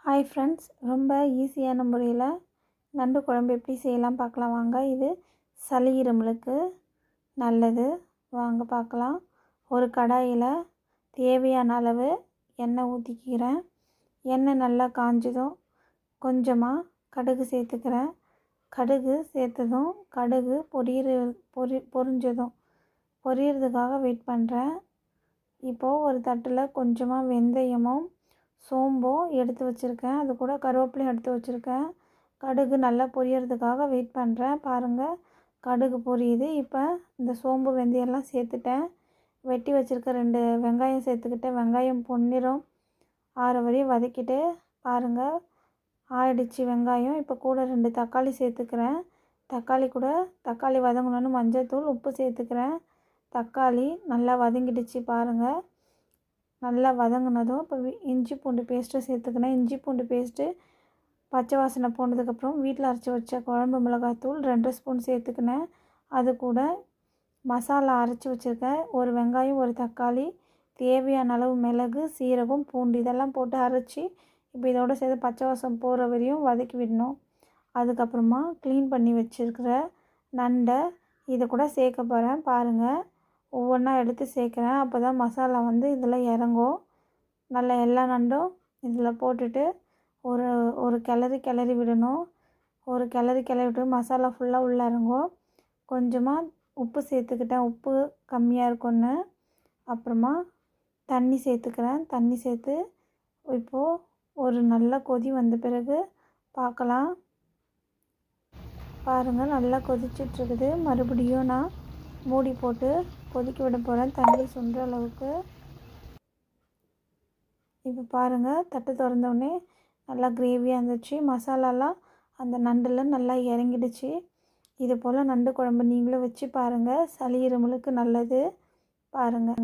Hi friends, ரொம்ப ஈஸியான முறையில் நண்டு குழம்பு எப்படி செய்யலாம் பார்க்கலாம் வாங்க. இது சளி இருமலுக்கு நல்லது. வாங்க பார்க்கலாம். ஒரு கடாயில் தேவையான அளவு எண்ணெய் ஊற்றிக்கிறேன். எண்ணெய் நல்லா காஞ்சதும் கொஞ்சமாக கடுகு சேர்த்துக்கிறேன். கடுகு சேர்த்ததும் கடுகு பொரிஞ்சதும் பொரியறதுக்காக வெயிட் பண்ணுறேன். இப்போது ஒரு தட்டில் கொஞ்சமாக வெந்தயமும் சோம்பும் எடுத்து வச்சுருக்கேன். அது கூட கருவேப்பிலையும் எடுத்து வச்சுருக்கேன். கடுகு நல்லா பொரியறதுக்காக வெயிட் பண்ணுறேன். பாருங்கள், கடுகு பொரியுது. இப்போ இந்த சோம்பு வெந்தயம்லாம் சேர்த்துட்டேன். வெட்டி வச்சுருக்க 2 வெங்காயம் சேர்த்துக்கிட்டேன். வெங்காயம் பொன்னிறம் ஆற வரையும் வதக்கிட்டு பாருங்கள், ஆயிடுச்சு வெங்காயம். இப்போ கூட 2 தக்காளி சேர்த்துக்கிறேன். தக்காளி வதங்கணுன்னு மஞ்சள்தூள் உப்பு சேர்த்துக்கிறேன். தக்காளி நல்லா வதங்கிடுச்சு பாருங்கள். நல்லா வதங்கினதும் இப்போ இஞ்சி பூண்டு பேஸ்ட்டு சேர்த்துக்கினேன். இஞ்சி பூண்டு பேஸ்ட்டு பச்சை வாசனை போனதுக்கப்புறம் வீட்டில் அரைச்சி வச்ச குழம்பு மிளகாத்தூள் 2 ஸ்பூன் சேர்த்துக்கினேன். அது கூட மசாலா அரைச்சி வச்சுருக்கேன். ஒரு வெங்காயம், ஒரு தக்காளி, தேவையான அளவு மிளகு, சீரகம், பூண்டு இதெல்லாம் போட்டு அரைச்சி இப்போ இதோடு சேர்த்து பச்சை வாசம் போகிற வரையும் வதக்கி விடணும். அதுக்கப்புறமா க்ளீன் பண்ணி வச்சுருக்கிற நண்டை இதை கூட சேர்க்க போகிறேன். பாருங்கள், ஒவ்வொன்றா எடுத்து சேர்க்குறேன். அப்போ தான் மசாலா இதில் இறங்கும். நல்லா எல்லா நண்டும் இதில் போட்டுட்டு ஒரு கிளறி விடணும். கிளறி விட்டு மசாலா ஃபுல்லாக உள்ளே இறங்கும். கொஞ்சமாக உப்பு சேர்த்துக்கிட்டேன். உப்பு கம்மியாக இருக்குன்னு. அப்புறமா தண்ணி சேர்த்துக்கிறேன். தண்ணி சேர்த்து இப்போது ஒரு நல்ல கொதி வந்த பிறகு பார்க்கலாம். பாருங்கள், நல்லா கொதிச்சிட்ருக்குது. மறுபடியும் நான் மூடி போட்டு கொதிக்க விட போகிறேன், தண்ணி சுண்டுற அளவுக்கு. இப்போ பாருங்கள், தட்டு திறந்தோடனே நல்லா கிரேவியாக இருந்துச்சு. மசாலாலாம் அந்த நண்டில் நல்லா இறங்கிடுச்சு. இது போல் நண்டு குழம்பு நீங்களும் வச்சு பாருங்கள். சளி இருமலுக்கு நல்லது. பாருங்கள்.